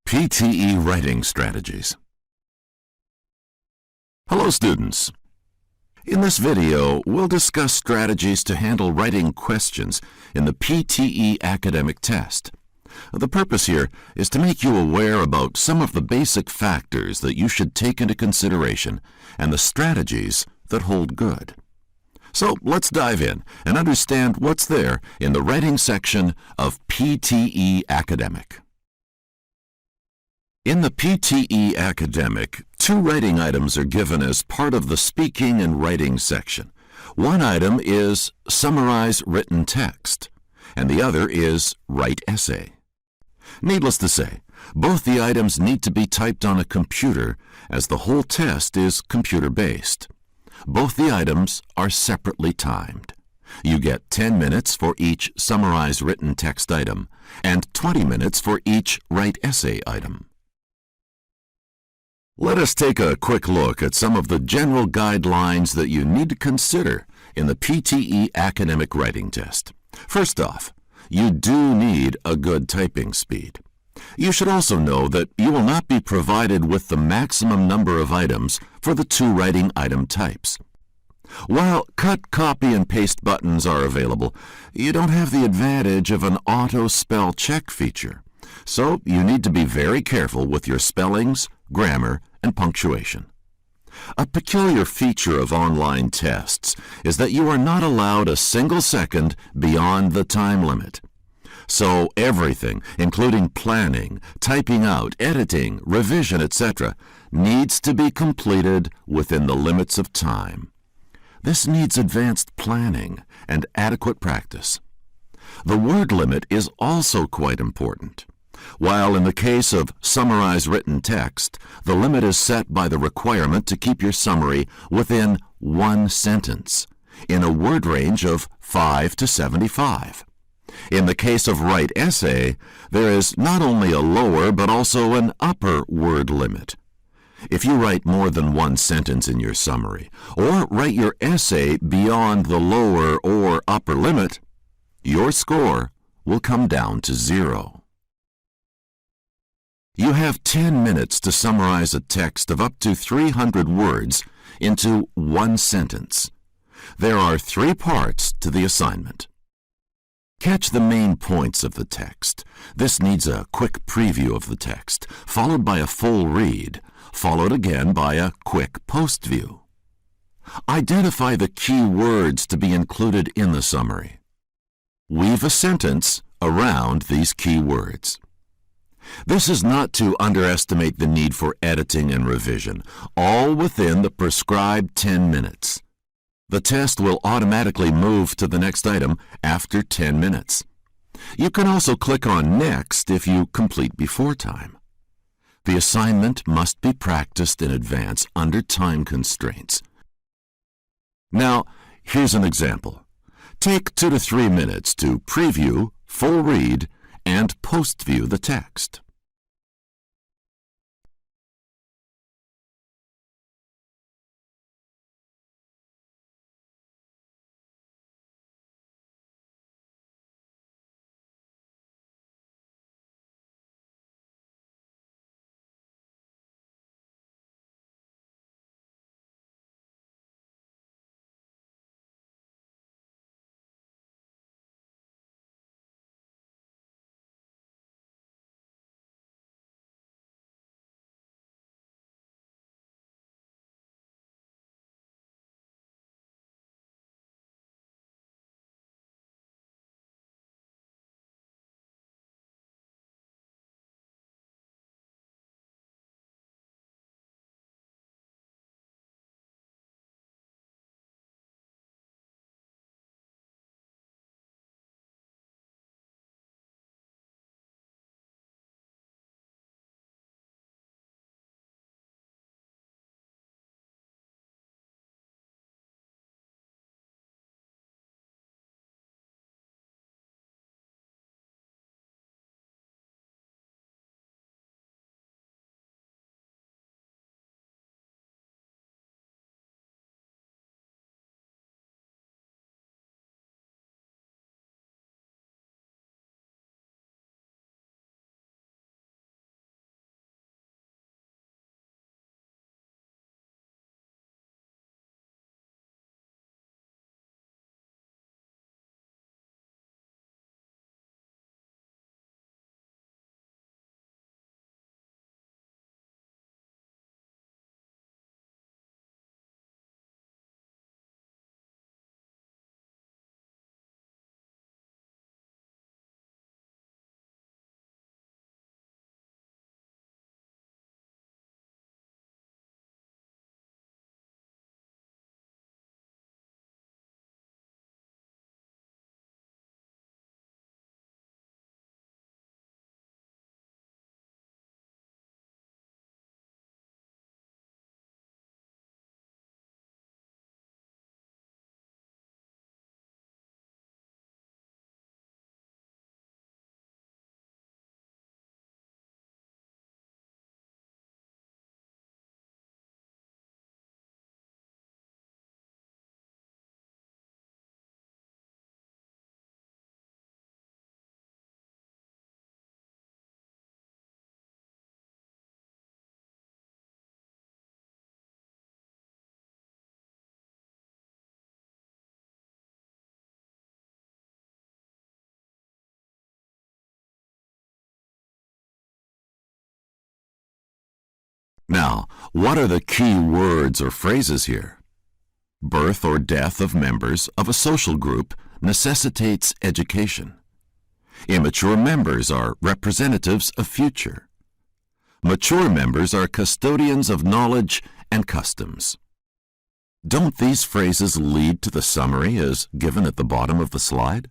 PTE Writing Strategies. Hello students. In this video, we'll discuss strategies to handle writing questions in the PTE academic test. The purpose here is to make you aware about some of the basic factors that you should take into consideration and the strategies that hold good. So let's dive in and understand what's there in the writing section of PTE Academic. In the PTE Academic, two writing items are given as part of the speaking and writing section. One item is Summarize Written Text, and the other is Write Essay. Needless to say, both the items need to be typed on a computer as the whole test is computer-based. Both the items are separately timed. You get 10 minutes for each Summarize Written Text item and 20 minutes for each Write Essay item. Let us take a quick look at some of the general guidelines that you need to consider in the PTE academic writing test. First off, you do need a good typing speed. You should also know that you will not be provided with the maximum number of items for the two writing item types. While cut, copy, and paste buttons are available, you don't have the advantage of an auto spell check feature. So you need to be very careful with your spellings, grammar, and punctuation. A peculiar feature of online tests is that you are not allowed a single second beyond the time limit. So everything, including planning, typing out, editing, revision, etc., needs to be completed within the limits of time. This needs advanced planning and adequate practice. The word limit is also quite important. While in the case of Summarize Written Text, the limit is set by the requirement to keep your summary within one sentence, in a word range of 5 to 75. In the case of Write Essay, there is not only a lower but also an upper word limit. If you write more than one sentence in your summary, or write your essay beyond the lower or upper limit, your score will come down to 0. You have 10 minutes to summarize a text of up to 300 words into one sentence. There are 3 parts to the assignment. Catch the main points of the text. This needs a quick preview of the text, followed by a full read, followed again by a quick post view. Identify the key words to be included in the summary. Weave a sentence around these key words. This is not to underestimate the need for editing and revision, all within the prescribed 10 minutes. The test will automatically move to the next item after 10 minutes. You can also click on Next if you complete before time. The assignment must be practiced in advance under time constraints. Now, here's an example. Take 2 to 3 minutes to preview, full read, and post-view the text. Now, what are the key words or phrases here? Birth or death of members of a social group necessitates education. Immature members are representatives of future. Mature members are custodians of knowledge and customs. Don't these phrases lead to the summary as given at the bottom of the slide?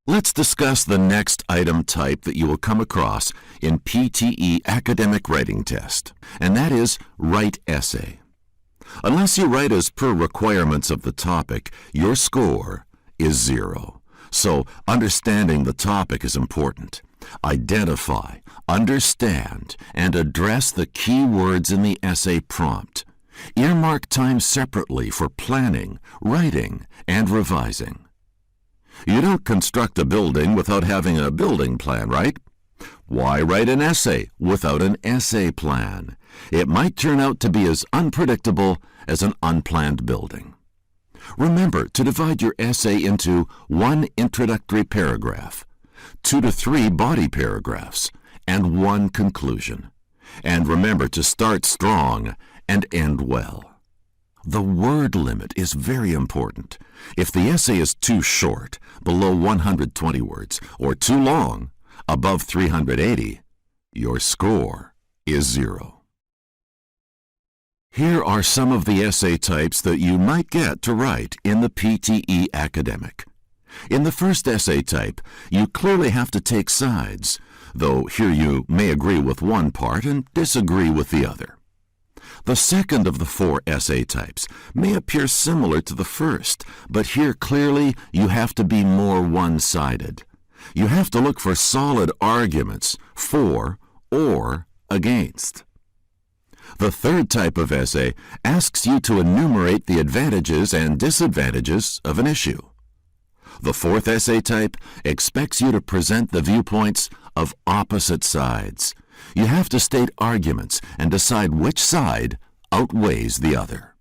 Let's discuss the next item type that you will come across in PTE academic writing test, and that is write essay. Unless you write as per requirements of the topic, your score is 0. So understanding the topic is important. Identify, understand, and address the key words in the essay prompt. Earmark time separately for planning, writing, and revising. You don't construct a building without having a building plan, right? Why write an essay without an essay plan? It might turn out to be as unpredictable as an unplanned building. Remember to divide your essay into 1 introductory paragraph, 2 to 3 body paragraphs, and 1 conclusion. And remember to start strong and end well. The word limit is very important. If the essay is too short, below 120 words, or too long, above 380, your score is 0. Here are some of the essay types that you might get to write in the PTE academic. In the first essay type, you clearly have to take sides, though here you may agree with one part and disagree with the other. The second of the 4 essay types may appear similar to the first, but here clearly you have to be more one-sided. You have to look for solid arguments for or against. The third type of essay asks you to enumerate the advantages and disadvantages of an issue. The fourth essay type expects you to present the viewpoints of opposite sides. You have to state arguments and decide which side outweighs the other.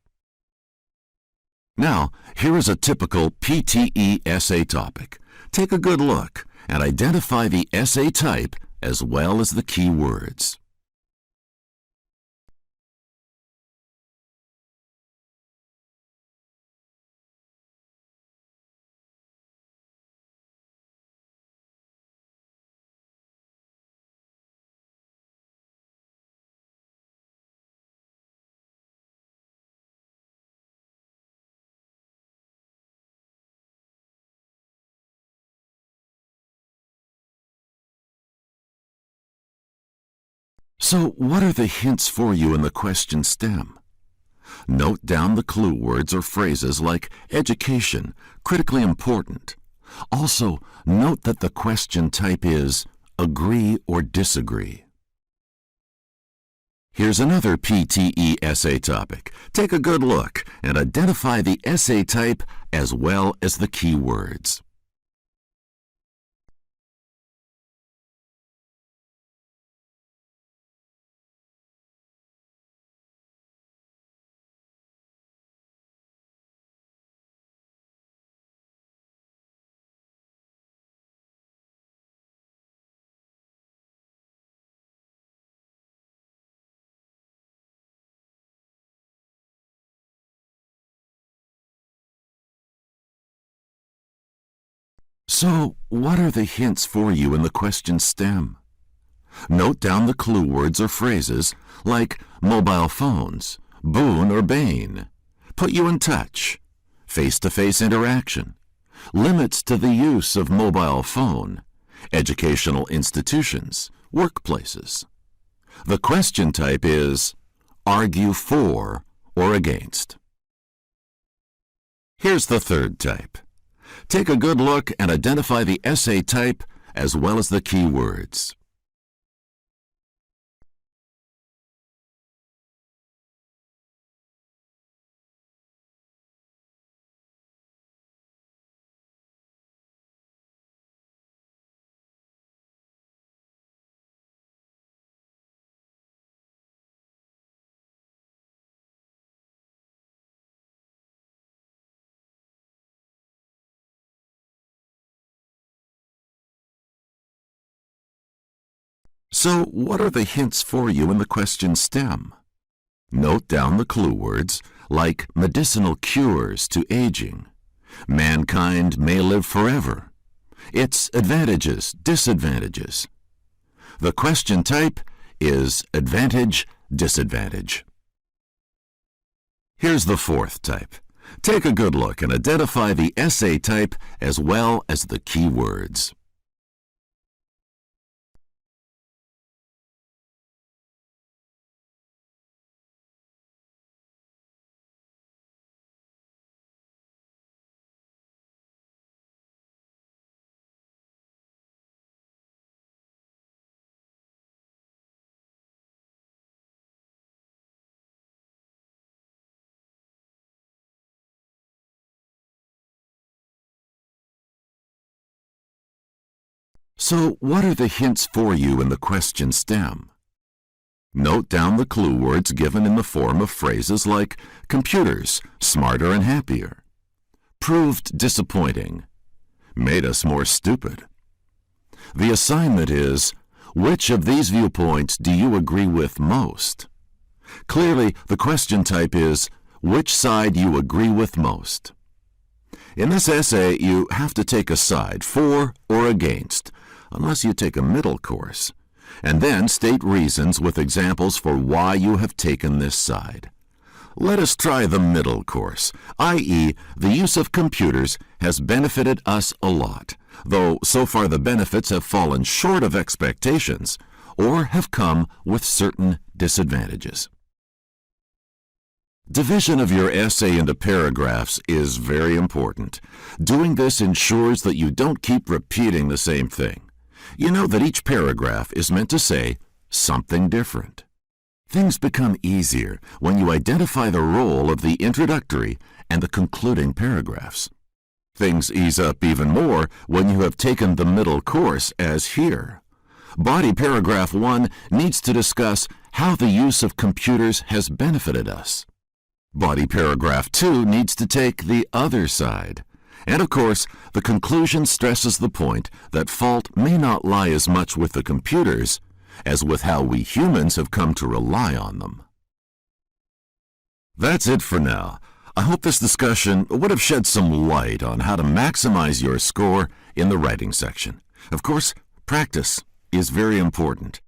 Now, here is a typical PTE essay topic. Take a good look and identify the essay type as well as the key words. So, what are the hints for you in the question stem? Note down the clue words or phrases like education, critically important. Also, note that the question type is agree or disagree. Here's another PTE essay topic. Take a good look and identify the essay type as well as the key words. So, what are the hints for you in the question stem? Note down the clue words or phrases like mobile phones, boon or bane, put you in touch, face-to-face interaction, limits to the use of mobile phone, educational institutions, workplaces. The question type is argue for or against. Here's the third type. Take a good look and identify the essay type as well as the key words. So, what are the hints for you in the question stem? Note down the clue words like medicinal cures to aging. Mankind may live forever. Its advantages, disadvantages. The question type is advantage, disadvantage. Here's the fourth type. Take a good look and identify the essay type as well as the key words. So, what are the hints for you in the question stem? Note down the clue words given in the form of phrases like computers, smarter and happier, proved disappointing, made us more stupid. The assignment is, which of these viewpoints do you agree with most? Clearly, the question type is, which side you agree with most. In this essay, you have to take a side, for or against, unless you take a middle course, and then state reasons with examples for why you have taken this side. Let us try the middle course, i.e., the use of computers has benefited us a lot, though so far the benefits have fallen short of expectations or have come with certain disadvantages. Division of your essay into paragraphs is very important. Doing this ensures that you don't keep repeating the same thing. You know that each paragraph is meant to say something different. Things become easier when you identify the role of the introductory and the concluding paragraphs. Things ease up even more when you have taken the middle course, as here. Body paragraph 1 needs to discuss how the use of computers has benefited us. Body paragraph 2 needs to take the other side. And of course, the conclusion stresses the point that fault may not lie as much with the computers as with how we humans have come to rely on them. That's it for now. I hope this discussion would have shed some light on how to maximize your score in the writing section. Of course, practice is very important.